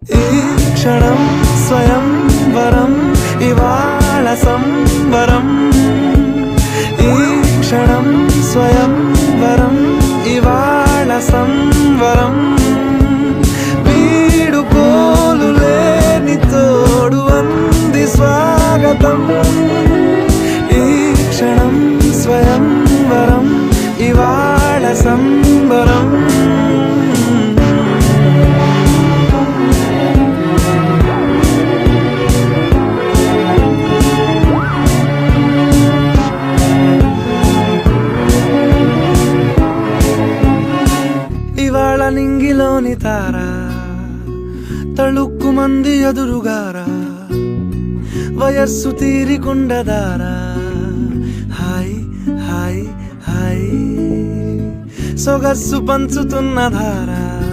ఈ క్షణం స్వయం వరం ఇవాళ సంవరం. ఈ క్షణం స్వయం వరం ఇవాళ సంవరం. వీడుకోలు లేని తోడు అంది స్వాగతం. ఈ క్షణం స్వయం వరం ఇవాళ సంబరం. ఇవాళ నింగిలోని తారా తళుక్కు మంది ఎదురుగారా. వయస్సు తీరికుండదారా. హాయ్ హాయ్ హాయ్ సొగస్సు పంచుతున్న ధారా.